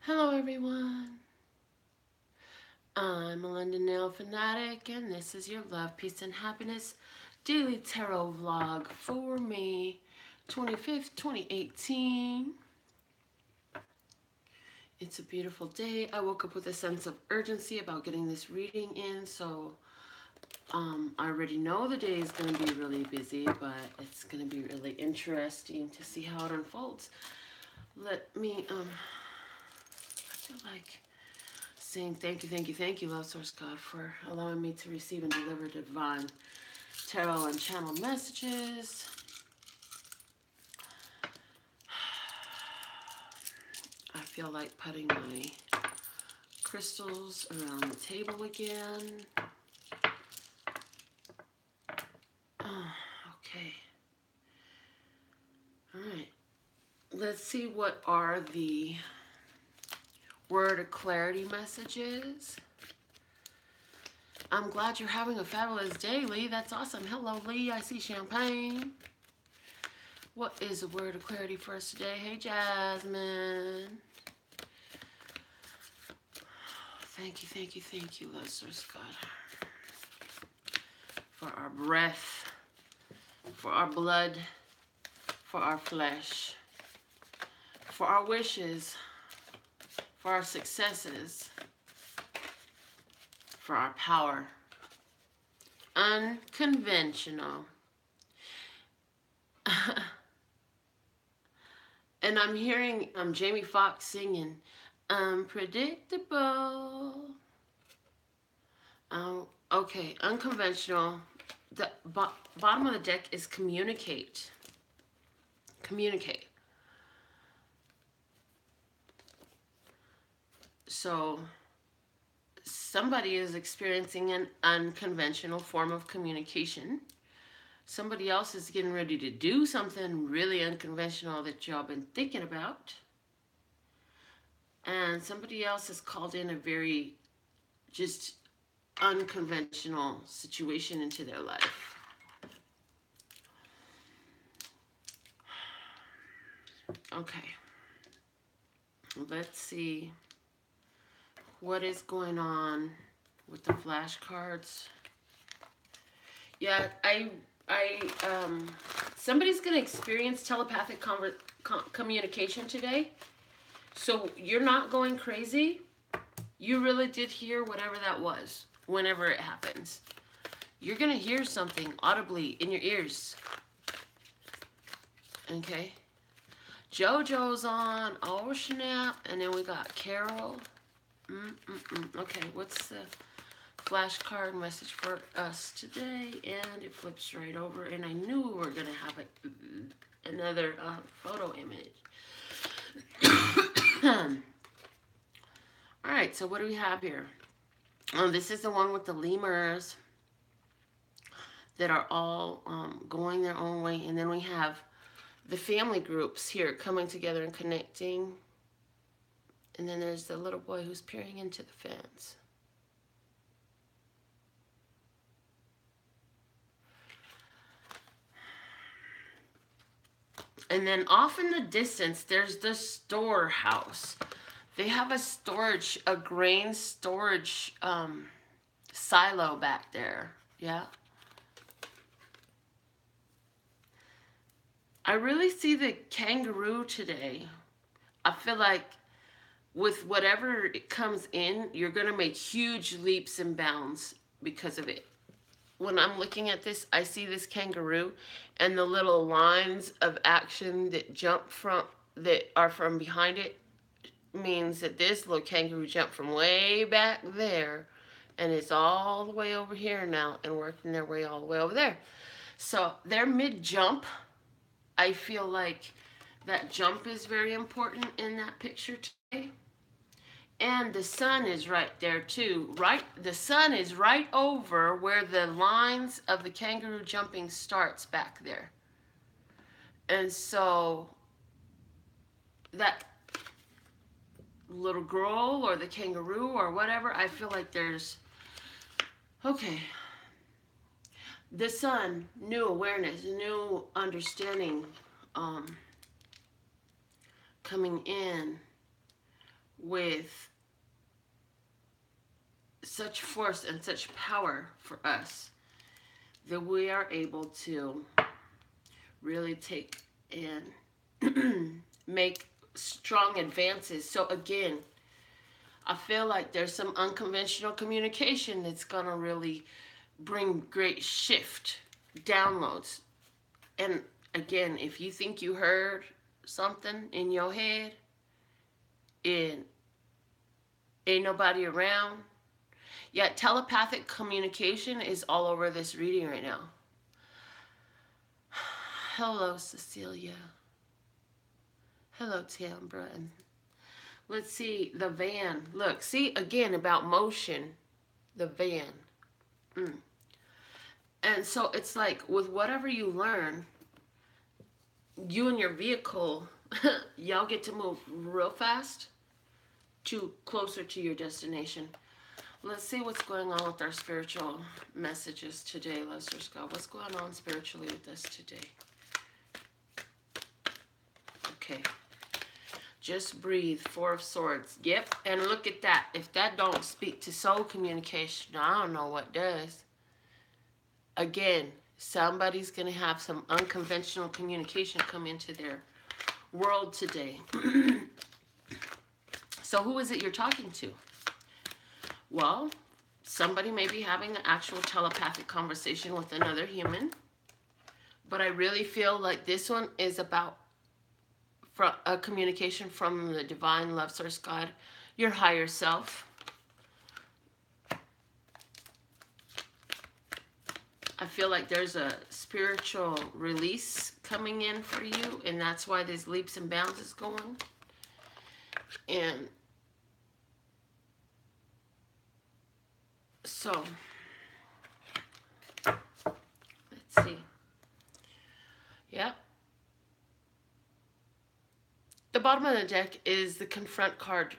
Hello everyone, I'm Melinda NailFanatic and this is your Love, Peace, and Happiness Daily Tarot Vlog for May 25th, 2018. It's a beautiful day. I woke up with a sense of urgency about getting this reading in, so I already know the day is going to be really busy, but it's going to be really interesting to see how it unfolds. Let me, I feel like saying thank you, Love Source God, for allowing me to receive and deliver divine tarot and channel messages. I feel like putting my crystals around the table again. Okay. All right. Let's see what are the word of clarity messages. I'm glad you're having a fabulous day, Lee. That's awesome. Hello, Lee. I see champagne. What is a word of clarity for us today? Hey, Jasmine. Thank you, Lord Source God. For our breath, for our blood, for our flesh, for our wishes, for our successes, for our power. Unconventional. And I'm hearing Jamie Foxx singing Unpredictable. Okay, unconventional. The bottom of the deck is communicate. Communicate. So somebody is experiencing an unconventional form of communication. Somebody else is getting ready to do something really unconventional that y'all been thinking about. And somebody else has called in a very just unconventional situation into their life. Okay. Let's see what is going on with the flashcards. Yeah, somebody's going to experience telepathic communication today. So you're not going crazy. You really did hear whatever that was, whenever it happens. You're going to hear something audibly in your ears. Okay? JoJo's on. Oh, snap. And then we got Carol. Okay, what's the flashcard message for us today? And it flips right over. And I knew we were going to have another photo image. All right, so what do we have here? Oh, this is the one with the lemurs that are all going their own way. And then we have the family groups here coming together and connecting. And then there's the little boy who's peering into the fence. And then off in the distance, there's the storehouse. They have a grain storage silo back there. Yeah. I really see the kangaroo today. I feel like with whatever it comes in, you're going to make huge leaps and bounds because of it. When I'm looking at this, I see this kangaroo and the little lines of action that are from behind it means that this little kangaroo jumped from way back there and it's all the way over here now and working their way all the way over there. So they're mid-jump. I feel like that jump is very important in that picture today. And the sun is right there too. The sun is right over where the lines of the kangaroo jumping starts back there. And so that little girl or the kangaroo or whatever, I feel like there's, okay, the sun, new awareness, new understanding coming in with such force and such power for us that we are able to really take and make strong advances. So again, I feel like there's some unconventional communication that's going to really bring great shift, downloads. And again, if you think you heard something in your head and ain't nobody around, yeah, telepathic communication is all over this reading right now. Hello, Cecilia. Hello, Tambra. Let's see, the van. Look, see, again, about motion, the van. And so it's like, with whatever you learn, you and your vehicle, y'all get to move real fast to closer to your destination. Let's see what's going on with our spiritual messages today, Lester Scott. What's going on spiritually with us today? Okay. Just breathe. Four of Swords. Yep. And look at that. If that don't speak to soul communication, I don't know what does. Again, somebody's going to have some unconventional communication come into their world today. So who is it you're talking to? Well, somebody may be having an actual telepathic conversation with another human. But I really feel like this one is about a communication from the divine love source God, your higher self. I feel like there's a spiritual release coming in for you, and that's why there's leaps and bounds is going. And so, let's see. Yep. The bottom of the deck is the Confront card,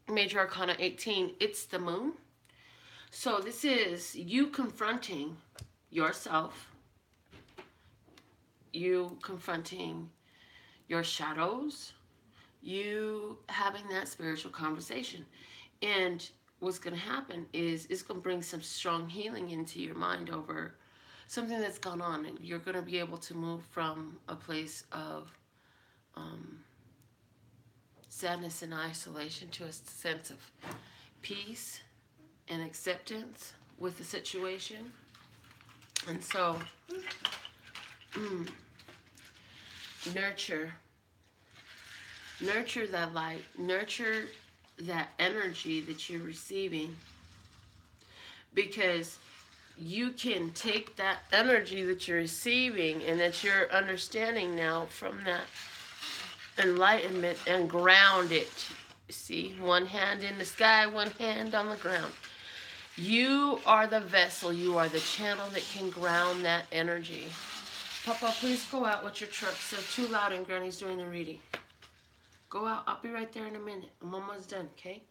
Major Arcana 18. It's the Moon. So this is you confronting yourself, you confronting your shadows, you having that spiritual conversation. And what's going to happen is it's going to bring some strong healing into your mind over something that's gone on. And you're going to be able to move from a place of sadness and isolation to a sense of peace and acceptance with the situation. And so, nurture that light, nurture that energy that you're receiving, because you can take that energy that you're receiving and that you're understanding now from that enlightenment and ground it. See, one hand in the sky, one hand on the ground. You are the vessel, you are the channel that can ground that energy. Papa, please go out with your truck. So too loud and Granny's doing the reading. Go out, I'll be right there in a minute. I'm almost done, okay?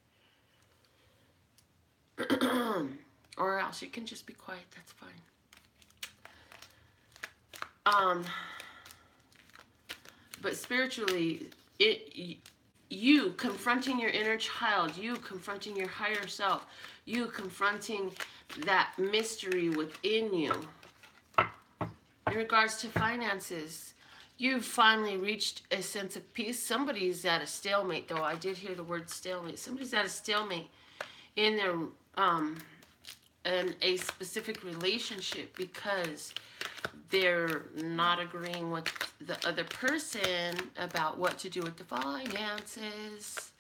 Or else you can just be quiet, that's fine. But spiritually, you confronting your inner child, you confronting your higher self, you confronting that mystery within you. In regards to finances, you've finally reached a sense of peace. Somebody's at a stalemate, though. I did hear the word stalemate. Somebody's at a stalemate in their in a specific relationship because they're not agreeing with the other person about what to do with the finances.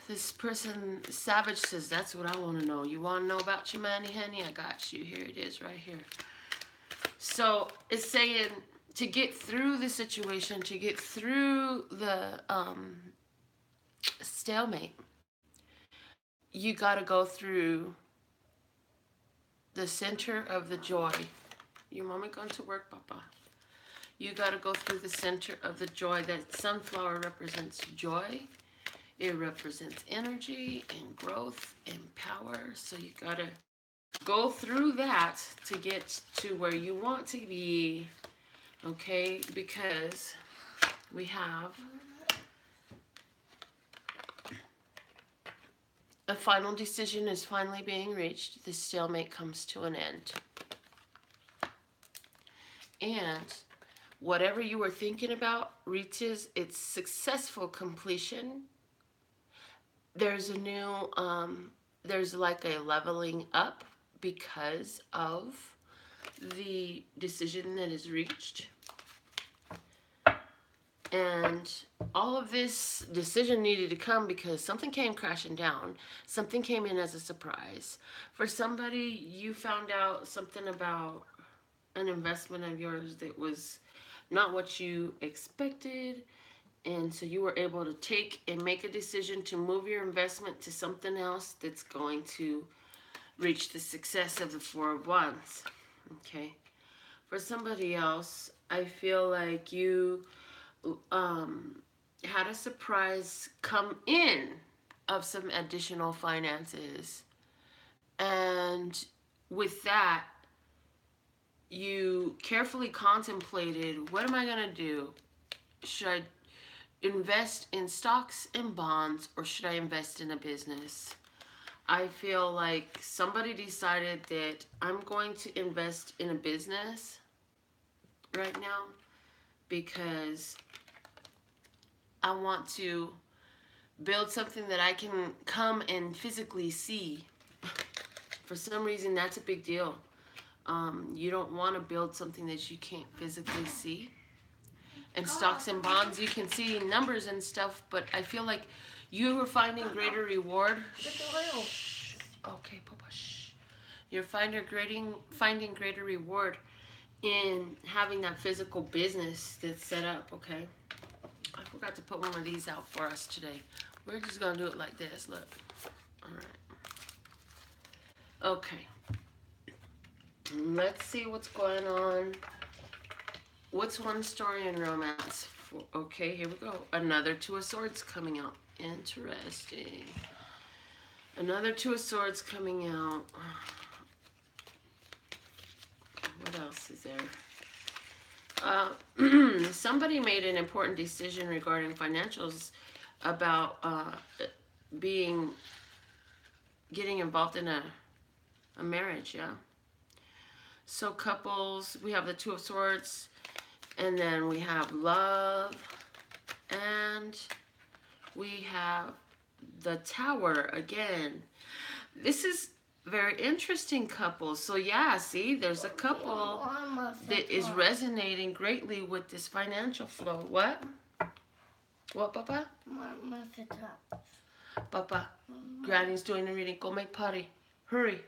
This person, Savage, says, that's what I want to know. You want to know about your money, honey? I got you. Here it is right here. So it's saying to get through the situation, to get through the stalemate, you got to go through the center of the joy. Your mama going to work, Papa. You got to go through the center of the joy. That sunflower represents joy. It represents energy and growth and power. So you got to go through that to get to where you want to be. Okay? Because we have A final decision is finally being reached. The stalemate comes to an end. And whatever you were thinking about reaches its successful completion. There's a new, there's like a leveling up because of the decision that is reached. And all of this decision needed to come because something came crashing down. Something came in as a surprise. For somebody, you found out something about an investment of yours that was not what you expected. And so you were able to take and make a decision to move your investment to something else that's going to reach the success of the Four of Wands. Okay. For somebody else, I feel like you had a surprise come in of some additional finances. And with that, you carefully contemplated, what am I going to do? Should I invest in stocks and bonds, or should I invest in a business? I feel like somebody decided that I'm going to invest in a business right now because I want to build something that I can come and physically see. For some reason, that's a big deal. You don't want to build something that you can't physically see. And stocks and bonds, you can see numbers and stuff, but I feel like you are finding greater reward. Okay, Papa. You're finding greater reward in having that physical business that's set up, okay? I forgot to put one of these out for us today. We're just going to do it like this, look. All right. Okay. Let's see what's going on. What's one story in romance? Okay, here we go. Another Two of Swords coming out. Interesting. Another Two of Swords coming out. What else is there? Somebody made an important decision regarding financials about getting involved in a marriage, yeah? So couples, we have the Two of Swords, and then we have love, and we have the Tower again. This is very interesting, couples. So yeah, see, there's a couple that is resonating greatly with this financial flow. What? What, Papa? Papa, Granny's doing the reading. Go make potty. Hurry.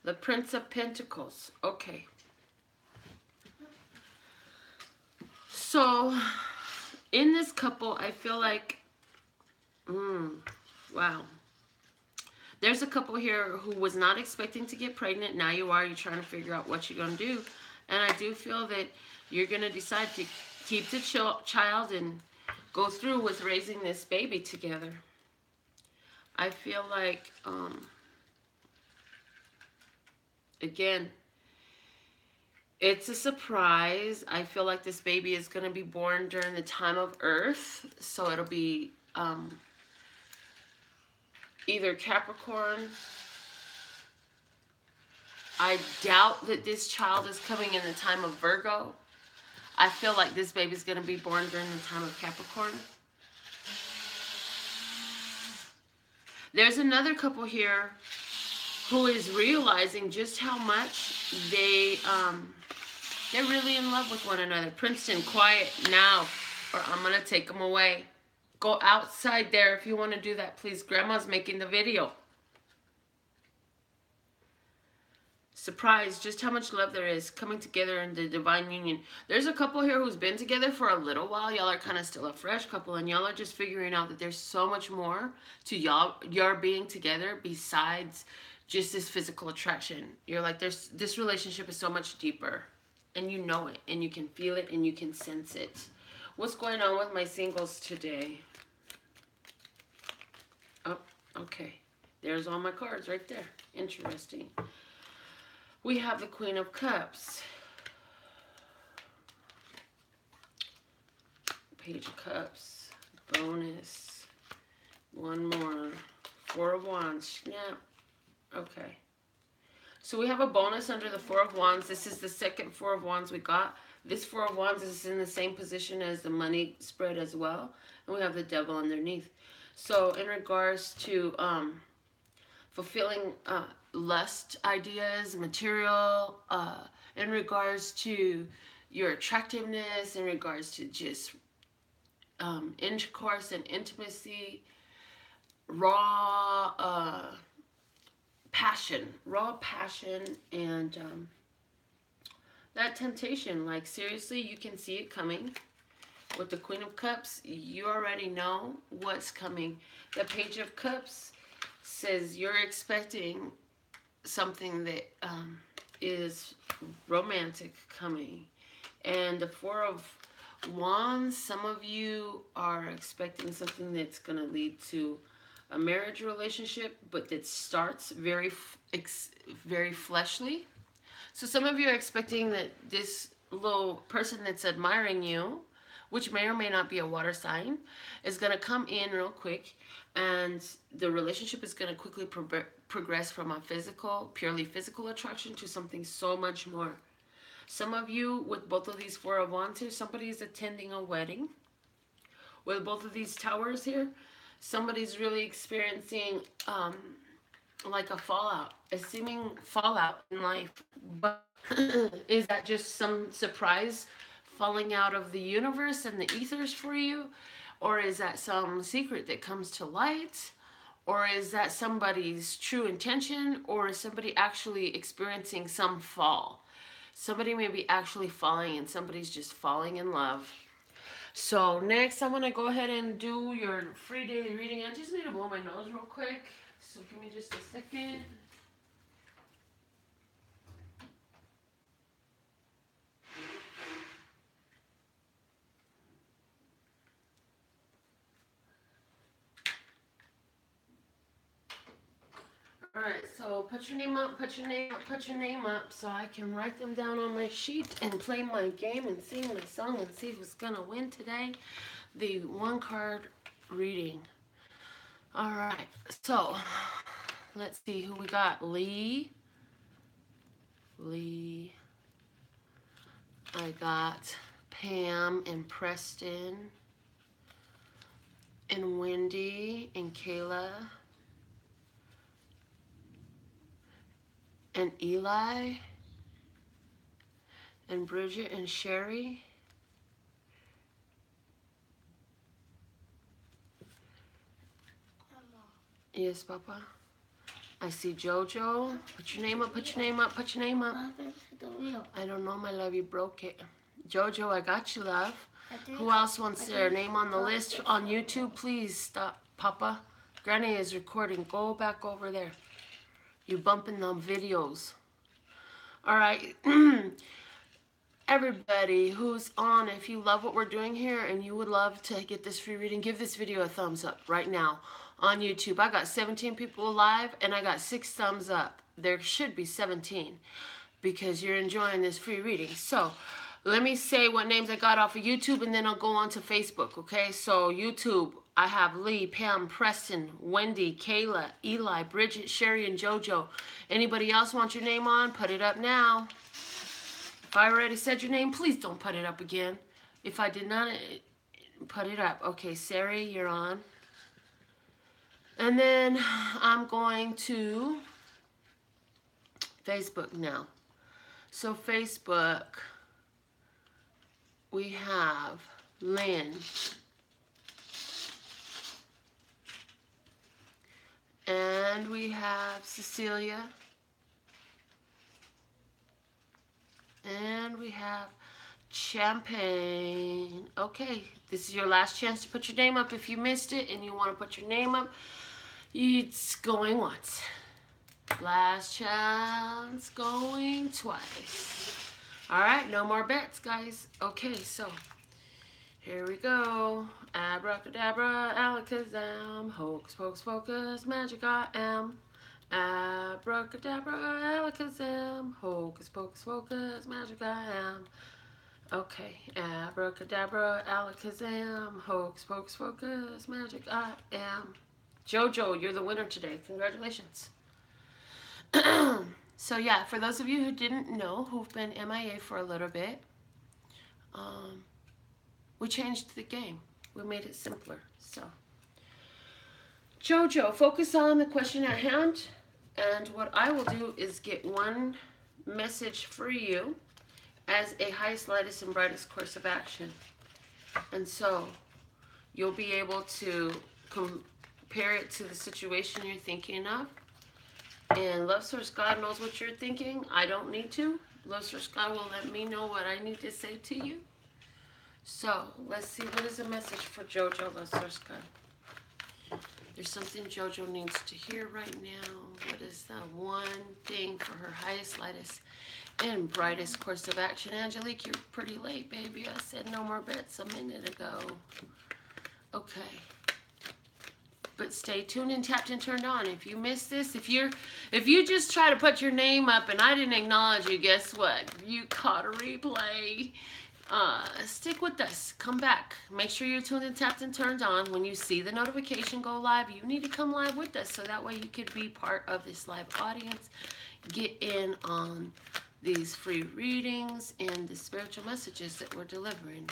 The Prince of Pentacles. Okay. So, in this couple, I feel like, wow. There's a couple here who was not expecting to get pregnant. Now you are. You're trying to figure out what you're going to do. And I do feel that you're going to decide to keep the child and go through with raising this baby together. I feel like, again, it's a surprise. I feel like this baby is going to be born during the time of Earth. So it'll be either Capricorn. I doubt that this child is coming in the time of Virgo. I feel like this baby is going to be born during the time of Capricorn. There's another couple here who is realizing just how much they're really in love with one another. Princeton, quiet now, or I'm going to take them away. Go outside there if you want to do that, please. Grandma's making the video. Surprise, just how much love there is coming together in the divine union. There's a couple here who's been together for a little while. Y'all are kind of still a fresh couple, and y'all are just figuring out that there's so much more to y'all being together besides just this physical attraction. You're like, this relationship is so much deeper, and you know it, and you can feel it, and you can sense it. What's going on with my singles today? Oh, okay. There's all my cards right there. Interesting. We have the Queen of Cups. Page of Cups. Bonus. One more. Four of Wands. Snap. Okay. So we have a bonus under the Four of Wands. This is the second Four of Wands we got. This Four of Wands is in the same position as the money spread as well. And we have the Devil underneath. So in regards to fulfilling lust ideas, material, in regards to your attractiveness, in regards to just intercourse and intimacy, raw passion, and that temptation. Like, seriously, you can see it coming. With the Queen of Cups, you already know what's coming. The Page of Cups says you're expecting something that is romantic coming. And the Four of Wands, some of you are expecting something that's going to lead to a marriage relationship, but that starts very fleshly. So some of you are expecting that this little person that's admiring you, which may or may not be a water sign, is going to come in real quick, and the relationship is going to quickly progress from a purely physical attraction to something so much more. Some of you, with both of these Four of Wands here, somebody is attending a wedding. With both of these towers here, somebody's really experiencing like a seeming fallout in life. But is that just some surprise falling out of the universe and the ethers for you? Or is that some secret that comes to light? Or is that somebody's true intention? Or is somebody actually experiencing some fall? Somebody may be actually falling, and somebody's just falling in love. So next, I'm going to go ahead and do your free daily reading. I just need to blow my nose real quick. So give me just a second. Alright, so put your name up, put your name up, put your name up, so I can write them down on my sheet and play my game and sing my song and see who's going to win today. The one card reading. Alright, so let's see who we got. Lee. I got Pam and Preston and Wendy and Kayla and Eli and Bridget and Sherry. Yes, Papa. I see Jojo. Put your name up, put your name up, put your name up. I don't know, my love, you broke it. Jojo, I got you, love. Who else wants their name on the list on YouTube? Please stop, Papa. Granny is recording. Go back over there. You're bumping the videos. All right. Everybody who's on, if you love what we're doing here and you would love to get this free reading, give this video a thumbs up right now on YouTube. I got 17 people live and I got 6 thumbs up. There should be 17 because you're enjoying this free reading. So let me say what names I got off of YouTube and then I'll go on to Facebook, okay? So YouTube, I have Lee, Pam, Preston, Wendy, Kayla, Eli, Bridget, Sherry, and Jojo. Anybody else want your name on? Put it up now. If I already said your name, please don't put it up again. If I did not, put it up. Okay, Sari, you're on. And then I'm going to Facebook now. So Facebook, we have Lynn. And we have Cecilia. And we have Champagne. Okay, this is your last chance to put your name up. If you missed it and you want to put your name up, it's going once. Last chance going twice. All right, no more bets, guys. Okay, so here we go. Abracadabra, alakazam, hocus pocus focus, magic I am. Abracadabra, alakazam, hocus pocus focus, magic I am. Okay, abracadabra, alakazam, hocus pocus focus, magic I am. Jojo, you're the winner today. Congratulations. So yeah, for those of you who didn't know, who've been MIA for a little bit, we changed the game. We made it simpler. So, Jojo, focus on the question at hand. And what I will do is get one message for you as a highest, lightest, and brightest course of action. And so you'll be able to compare it to the situation you're thinking of. And Love Source God knows what you're thinking. I don't need to. Love Source God will let me know what I need to say to you. So let's see, what is the message for Jojo, Love Source God? There's something Jojo needs to hear right now. What is the one thing for her highest, lightest, and brightest course of action? Angelique, you're pretty late, baby. I said no more bets a minute ago. Okay. But stay tuned and tapped and turned on. If you missed this, if you just try to put your name up and I didn't acknowledge you, guess what? You caught a replay. Stick with us. Come back. Make sure you're tuned and tapped and turned on. When you see the notification go live, you need to come live with us so that way you could be part of this live audience. Get in on these free readings and the spiritual messages that we're delivering.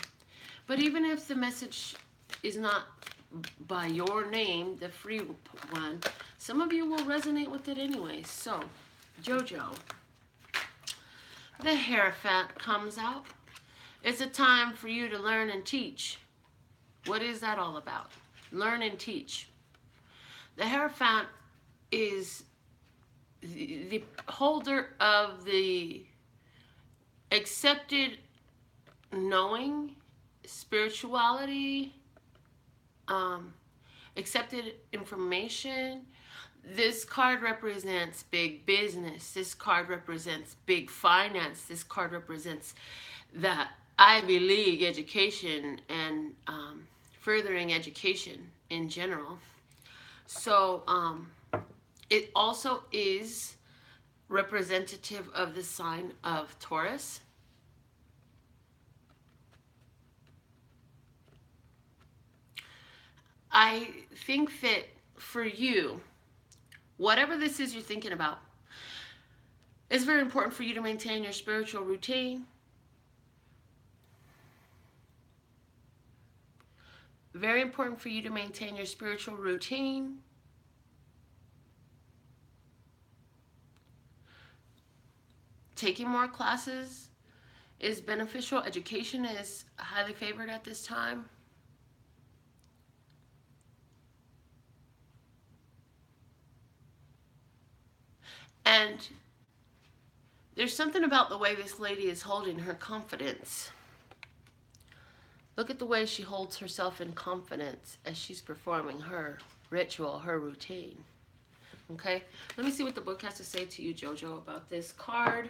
But even if the message is not by your name, the free one, some of you will resonate with it anyway. So, Jojo, the Hierophant comes out. It's a time for you to learn and teach. What is that all about? Learn and teach. The Hierophant is the holder of the accepted knowing, spirituality, accepted information. This card represents big business. This card represents big finance. This card represents the Ivy League education and furthering education in general. So it also is representative of the sign of Taurus. I think that for you, whatever this is you're thinking about, it's very important for you to maintain your spiritual routine. Very important for you to maintain your spiritual routine. Taking more classes is beneficial. Education is highly favored at this time. And there's something about the way this lady is holding her confidence. Look at the way she holds herself in confidence as she's performing her ritual, her routine. Okay? Let me see what the book has to say to you, Jojo, about this card.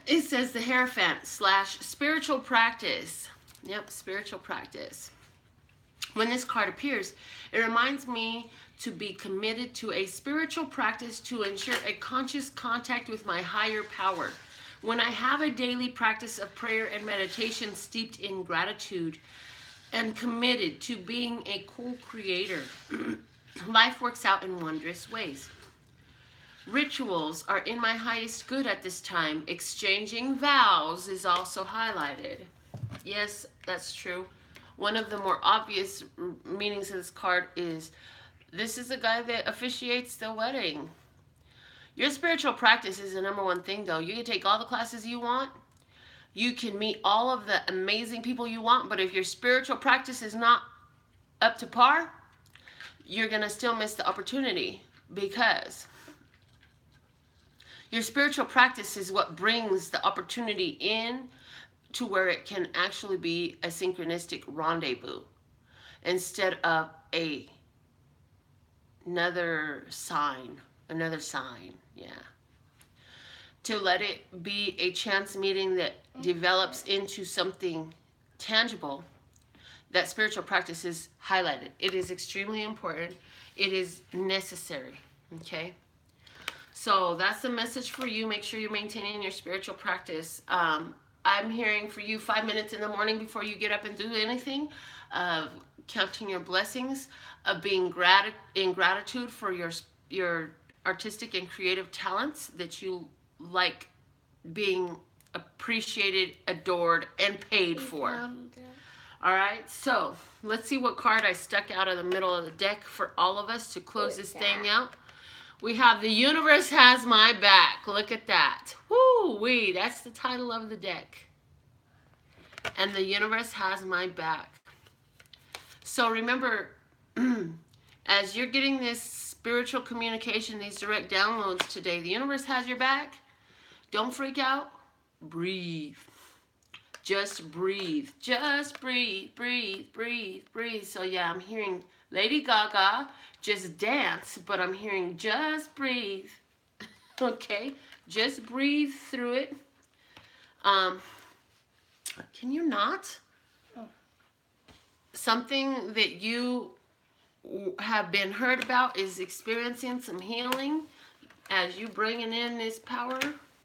It says the Hierophant / spiritual practice. Yep, spiritual practice. When this card appears, it reminds me to be committed to a spiritual practice to ensure a conscious contact with my higher power. When I have a daily practice of prayer and meditation steeped in gratitude and committed to being a co-creator, life works out in wondrous ways. Rituals are in my highest good at this time. Exchanging vows is also highlighted. Yes, that's true. One of the more obvious meanings of this card is this is the guy that officiates the wedding. Your spiritual practice is the number one thing, though. You can take all the classes you want. You can meet all of the amazing people you want, but if your spiritual practice is not up to par, you're going to still miss the opportunity, because your spiritual practice is what brings the opportunity in to where it can actually be a synchronistic rendezvous instead of another sign, yeah. To let it be a chance meeting that develops into something tangible, that spiritual practice is highlighted. It is extremely important. It is necessary, okay? So that's the message for you. Make sure you're maintaining your spiritual practice. I'm hearing for you 5 minutes in the morning before you get up and do anything, of counting your blessings, of being in gratitude for your artistic and creative talents, that you like being appreciated, adored, and paid for. All right, so let's see what card I stuck out of the middle of the deck for all of us to close this thing out. We have the universe has my back. Look at that. Woo-wee, that's the title of the deck. And the universe has my back. So remember, as you're getting this spiritual communication, these direct downloads today, the universe has your back. Don't freak out. Breathe. Just breathe. Just breathe, breathe, breathe, breathe. So yeah, I'm hearing Lady Gaga, just dance, but I'm hearing just breathe. Okay? Just breathe through it. Can you not? Something that you have been heard about is experiencing some healing as you bringing in this power,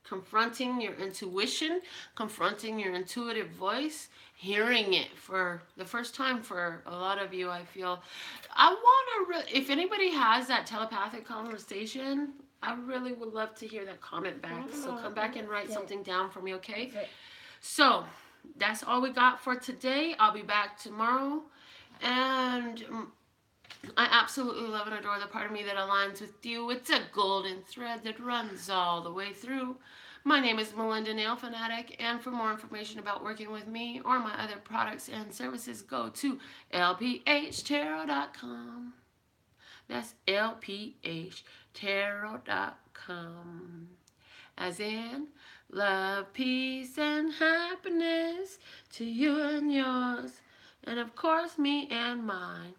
confronting your intuition, confronting your intuitive voice, hearing it for the first time for a lot of you. I feel I want to if anybody has that telepathic conversation, I really would love to hear that comment back. So come back and write something down for me, okay? So that's all we got for today. I'll be back tomorrow, and I absolutely love and adore the part of me that aligns with you. It's a golden thread that runs all the way through. My name is Melinda NailFanatic, and for more information about working with me or my other products and services, go to LPHtarot.com. That's LPHtarot.com. As in, love, peace, and happiness to you and yours, and of course me and mine.